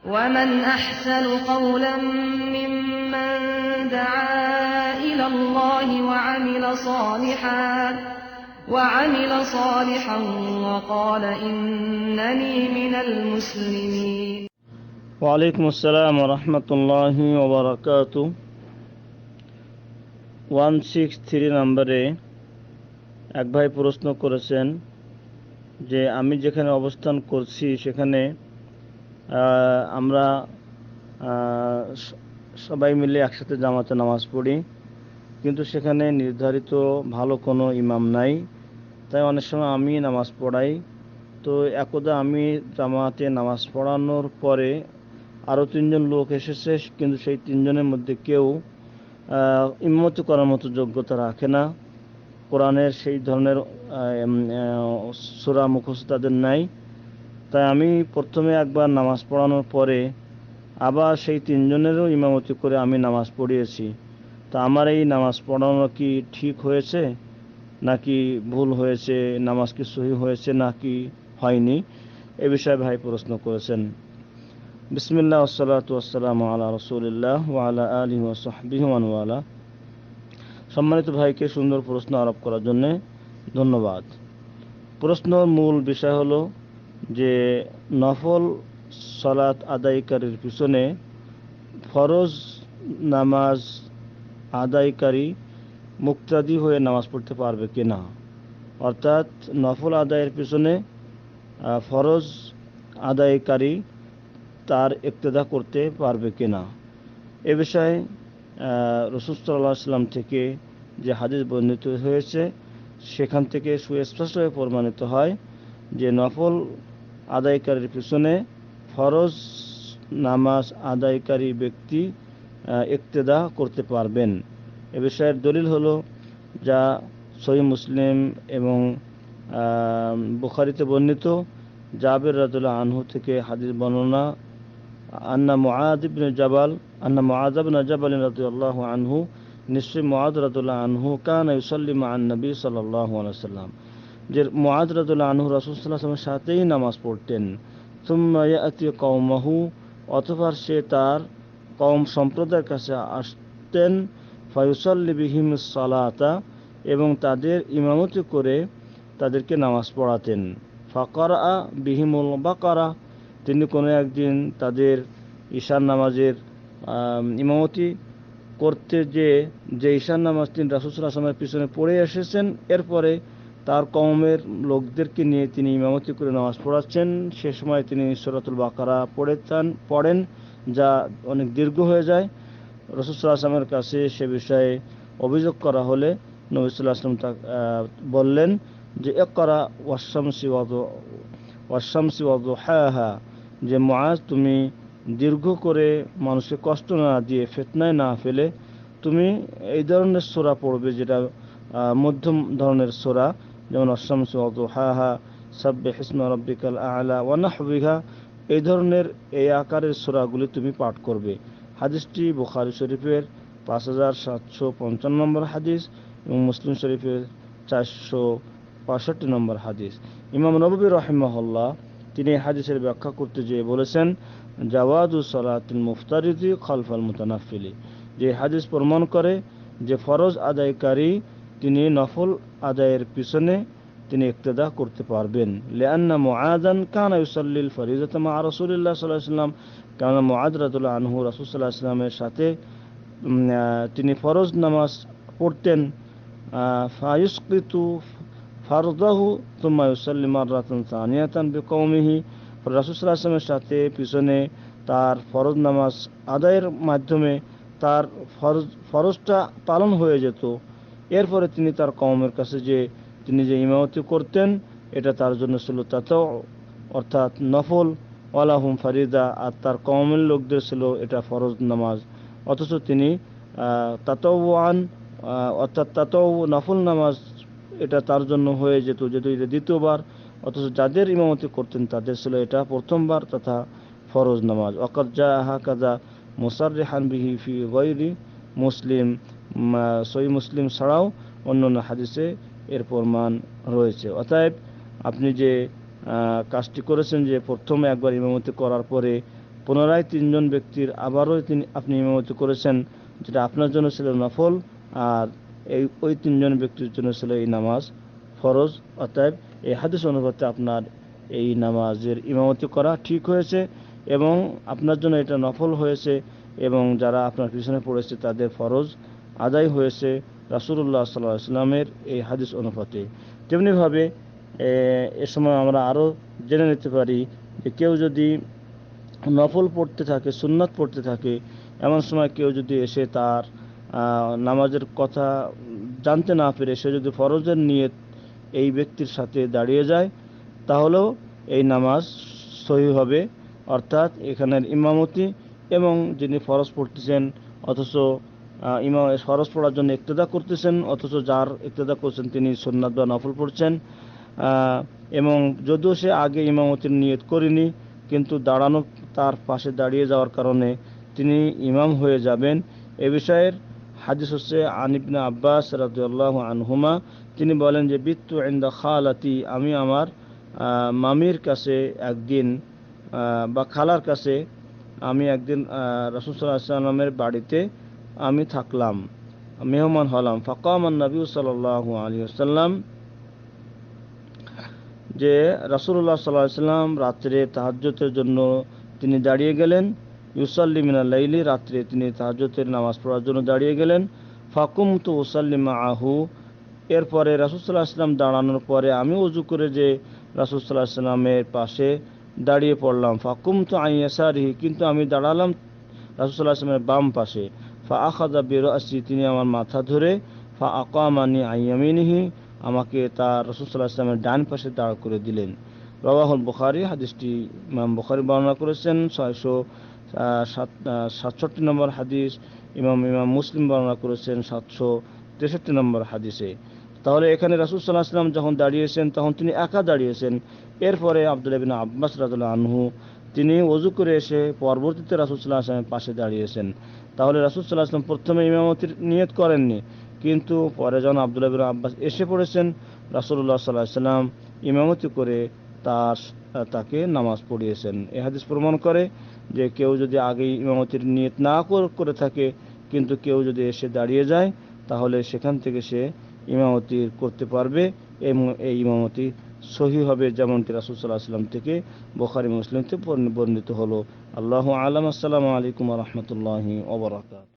ومن أحسن قولا ممن دعا إلى الله وعمل صالحا وقال إنني من المسلمين. ওয়ালাইকুম আসসালাম রহমতুল্লাহি ওবারাকাতু। 163 নম্বরে এক ভাই প্রশ্ন করেছেন যে আমি যেখানে অবস্থান করছি সেখানে আমরা সবাই মিলে একসাথে জামাতে নামাজ পড়ি, কিন্তু সেখানে নির্ধারিত ভালো কোনো ইমাম নাই, তাই অনেক সময় আমি নামাজ পড়াই। তো একদা আমি জামাতে নামাজ পড়ানোর পরে আরও 3জন লোক এসেছে, কিন্তু সেই 3জনের মধ্যে কেউ ইমামতি করার মতো যোগ্যতা রাখে না। কোরআনের সেই ধরনের সূরা মুখস্থ তাদের নাই। তাই আমি প্রথমে একবার নামাজ পড়ানোর পরে আবার সেই 3জনেরও ইমামতি করে আমি নামাজ পড়িয়েছি। তা আমার এই নামাজ পড়ানো কি ঠিক হয়েছে নাকি ভুল হয়েছে, নামাজ কি সহি হয়েছে নাকি হয়নি, এ বিষয়ে ভাই প্রশ্ন করেছেন। বিসমিল্লাহ ওয়াসসালাতু ওয়াসসালামু আলা রাসূলিল্লাহ ওয়া আলা আলিহি ওয়া সাহবিহি ওয়া মান ওয়ালা। সম্মানিত ভাইকে সুন্দর প্রশ্ন আরোপ করার জন্য ধন্যবাদ। প্রশ্নের মূল বিষয় হলো যে নফল সালাত আদায়কারীর পিছনে ফরজ নামাজ আদায়কারী মুক্তাদি হয়ে নামাজ পড়তে পারবে কিনা, অর্থাৎ নফল আদায়ের পিছনে ফরজ আদায়কারী তার ইক্তেদা করতে পারবে কিনা, এ বিষয়ে রাসূল সাল্লাল্লাহু আলাইহি ওয়াসাল্লাম থেকে যে হাদিস বর্ণিত হয়েছে সেখান থেকে সুস্পষ্টভাবে প্রমাণিত হয় যে নফল আদায়কারীর পিছনে ফরজ নামাজ আদায়কারী ব্যক্তি ইক্তেদা করতে পারবেন। এ বিষয়ের দলিল হলো যা সহিহ মুসলিম এবং বুখারীতে বর্ণিত জাবের রাদিয়াল্লাহু আনহু থেকে হাদিস বর্ণনা, আন্না মুআয ইবনে জাবাল রাদিয়াল্লাহু আনহু, নিশ্চয় মুআয রাদিয়াল্লাহু আনহু কানা ইউসাল্লি মা'আন নবী সাল্লাল্লাহু আলাইহি ওয়াসাল্লাম, যে মুআয রাদিয়াল্লাহু আনহু রাসূল সাল্লাল্লাহু আলাইহি ওয়াসাল্লামের সাথেই নামাজ পড়তেন। সুম্মা ইয়াতি কওমাহু, অতঃপর সে তার কওম সম্প্রদায়ের কাছে আসতেন, ফায়ুসাল্লি বিহিমিস সালাতা, এবং তাদের ইমামতি করে তাদেরকে নামাজ পড়াতেন। ফাকারা বিহিমুল বাকারা, তিনি কোনো একদিন তাদের ঈশার নামাজের ইমামতি করতে যে ঈশার নামাজ তিনি রাসূল সাল্লাল্লাহু আলাইহি ওয়াসাল্লামের পিছনে পড়ে এসেছেন, এরপরে তার কওমের লোকদেরকে নিয়ে তিনি ইমামতি করে নামাজ পড়াচ্ছেন। সে সময় তিনি সূরাতুল বাকারা পড়েন, যা অনেক দীর্ঘ হয়ে যায়। রাসূল সাল্লাল্লাহু আলাইহি ওয়াসাল্লামের কাছে সে বিষয়ে অভিযোগ করা হলে নবী সাল্লাল্লাহু আলাইহি ওয়াসাল্লাম বললেন যে ইকরা ওয়াশ-শামসি ওয়া দুহাহা, যে মুআয তুমি দীর্ঘ করে মানুষকে কষ্ট না দিয়ে ফিতনায় না ফেলে তুমি এই ধরনের সূরা পড়বে, যেটা মধ্যম ধরনের সূরা, যেমন ওয়াশ-শামসি ওয়া দুহাহা, সাব্বিহ ইসমা রাব্বিকাল আ'লা ওয়া নাহবিহা, এই ধরনের এই আকারের সূরাগুলি তুমি পাঠ করবে। হাদিসটি বুখারী শরীফের 5755 নম্বর হাদিস এবং মুসলিম শরীফের 465 নম্বর হাদিস। ইমাম নববী রাহিমাহুল্লাহ তিনি এই হাদিসের ব্যাখ্যা করতে যেয়ে বলেছেন জাওয়াজু সালাতিল মুফতারিদি খালফাল মুতানাফিলি, যে হাদিস প্রমাণ করে যে ফরজ আদায়কারী তিনি নফল আদায়ের পিছনে তিনি ইক্তেদা করতে পারবেন। লিআন্না মুআযান কানা ইউসাল্লিল ফরিজাতা মা রাসূলিল্লাহ সাল্লাল্লাহু আলাইহি ওয়াসাল্লাম, কারণ মুআয রাদিয়াল্লাহু আনহু রাসূল সাল্লাল্লাহু আলাইহি ওয়াসাল্লামের সাথে তিনি ফরজ নামাজ পড়তেন। ফায়ুসকিতু ফারদাহু সুম্মা ইউসাল্লি মাররাতান সানিয়াতান বিকওমিহি, রাসূল সাল্লাল্লাহু আলাইহি ওয়াসাল্লামের সাথে পিছনে তার ফরজ নামাজ আদায়ের মাধ্যমে তার ফরজটা পালন হয়ে যেত। এরপরে তিনি তার কওমের কাছে তিনি যে ইমামতি করতেন এটা তার জন্য ছিল তাতাউ, অর্থাৎ নফল, ওয়ালাহুম ফারিদা, আর তার কওমের লোকদের ছিল এটা ফরজ নামাজ। অথচ তিনি তাতাওয়ান, অর্থাৎ তাতাউ নফল নামাজ এটা তার জন্য হয়ে যেত যেহেতু এটা দ্বিতীয়বার, অথচ যাদের ইমামতি করতেন তাদের ছিল এটা প্রথমবার তথা ফরজ নামাজ। ওয়াকাদ জাআ হাকাযা মুসাররিহান বিহি ফি গায়রি মুসলিম, সহিহ মুসলিম ছাড়াও অন্যান্য হাদিসে এর প্রমাণ রয়েছে। অতএব আপনি যে কাজটি করেছেন যে প্রথমে একবার ইমামতি করার পরে পুনরায় তিনজন ব্যক্তির আবারও আপনি ইমামতি করেছেন, যেটা আপনার জন্য ছিল নফল, আর ওই তিনজন ব্যক্তির জন্য ছিল এই নামাজ ফরজ। অতএব এই হাদিস অনুপাতে আপনার এই নামাজের ইমামতি করা ঠিক হয়েছে এবং আপনার জন্য এটা নফল হয়েছে, এবং যারা আপনার পিছনে পড়েছে তাদের ফরজ আদায় হয়েছে রাসূলুল্লাহ সাল্লাল্লাহু আলাইহি ওয়াসাল্লামের এই হাদিস অনুপাতে। তেমনিভাবে এ সময় আমরা আরও জেনে নিতে পারি যে কেউ যদি নফল পড়তে থাকে, সুন্নাত পড়তে থাকে, এমন সময় কেউ যদি এসে তার নামাজের কথা জানতে না পেরে সে যদি ফরজের নিয়ত এই ব্যক্তির সাথে দাঁড়িয়ে যায়, তাহলেও এই নামাজ সহি হবে। অর্থাৎ এখানের ইমামতি এবং যিনি ফরজ পড়তেছেন অথচ ইমাম ফরজ পড়ার জন্য ইক্তেদা করতেছেন, অথচ যার ইক্তেদা করছেন তিনি সুন্নাত বা নফল পড়ছেন, এবং যদিও সে আগে ইমামতির নিয়ত করেনি, কিন্তু দাঁড়ানো তার পাশে দাঁড়িয়ে যাওয়ার কারণে তিনি ইমাম হয়ে যাবেন। এ বিষয়ের হাদিস হচ্ছে আন ইবনে আব্বাস রাদিয়াল্লাহু আনহুমা, তিনি বলেন যে বিত্তু ইনদা খালাতি, আমি আমার মামির কাছে একদিন বা খালার কাছে আমি একদিন রাসূল সাল্লাল্লাহু আলাইহি ওয়াসাল্লামের বাড়িতে আমি থাকলাম, মেহমান হলাম। ফাকামান নবী সাল্লাল্লাহু আলাইহি ওয়াসাল্লাম, যে রাসূলুল্লাহ সাল্লাল্লাহু আলাইহি ওয়াসাল্লাম রাত্রে তাহাজ্জুদের জন্য তিনি দাঁড়িয়ে গেলেন। ইউসাল্লি মিনাল লাইলি, রাত্রে তিনি তাহাজ্জুদের নামাজ পড়ার জন্য দাঁড়িয়ে গেলেন। ফাকুমতু উসাল্লি মাআহু, এরপরে রাসূল সাল্লাল্লাহু আলাইহি ওয়াসাল্লাম দাঁড়ানোর পরে আমি ওযু করে যে রাসূল সাল্লাল্লাহু আলাইহি ওয়াসাল্লামের পাশে দাঁড়িয়ে পড়লাম। ফাকুমতু আন ইয়াসারিহি, কিন্তু আমি দাঁড়ালাম রাসূল সাল্লাল্লাহু আলাইহি ওয়াসাল্লামের বাম পাশে। ফা আখাযা বিরাসি, তিনি আমার মাথা ধরে, ফা আকামানি আন ইয়ামিনিহি, আমাকে তার রাসূল সাল্লাল্লাহু আলাইহি ওয়াসাল্লামের ডান পাশে দাঁড় করে দিলেন। রাওয়াহুল বুখারী, হাদিসটি ইমাম বুখারী বর্ণনা করেছেন 667 নম্বর হাদিস। ইমাম মুসলিম বর্ণনা করেছেন 763 নম্বর হাদিসে। তাহলে এখানে রাসূল সাল্লাল্লাহু আলাইহি ওয়াসাল্লাম যখন দাঁড়িয়েছেন তখন তিনি একা দাঁড়িয়েছেন। এরপরে আব্দুল্লাহ ইবনে আব্বাস রাদিয়াল্লাহু আনহু তিনি ওযু করে এসে পরবর্তীতে রাসূল সাল্লাল্লাহু আলাইহি ওয়াসাল্লামের পাশে দাঁড়িয়েছেন। তাহলে রাসূল সাল্লাল্লাহু আলাইহি ওয়াসাল্লাম প্রথমে ইমামতির নিয়ত করেননি, কিন্তু পরে যখন আব্দুল্লাহ ইবনে আব্বাস এসে পড়েছেন, রাসূলুল্লাহ সাল্লাল্লাহু আলাইহি ওয়াসাল্লাম ইমামতি করে তাকে নামাজ পড়িয়েছেন। এই হাদিস প্রমাণ করে যে কেউ যদি আগেই ইমামতির নিয়ত না করে থাকে, কিন্তু কেউ যদি এসে দাঁড়িয়ে যায়, তাহলে সেখান থেকে সে ইমামতি করতে পারবে এবং এই ইমামতি সহি হবে, যেমনটি রাসূল সাল্লাল্লাহু আলাইহি ওয়াসাল্লাম থেকে বুখারী মুসলিমতে বর্ণিত হলো। আল্লাহু আ'লাম। আসসালামু আলাইকুম ওয়া রাহমাতুল্লাহি ওয়া বারাকাতুহু।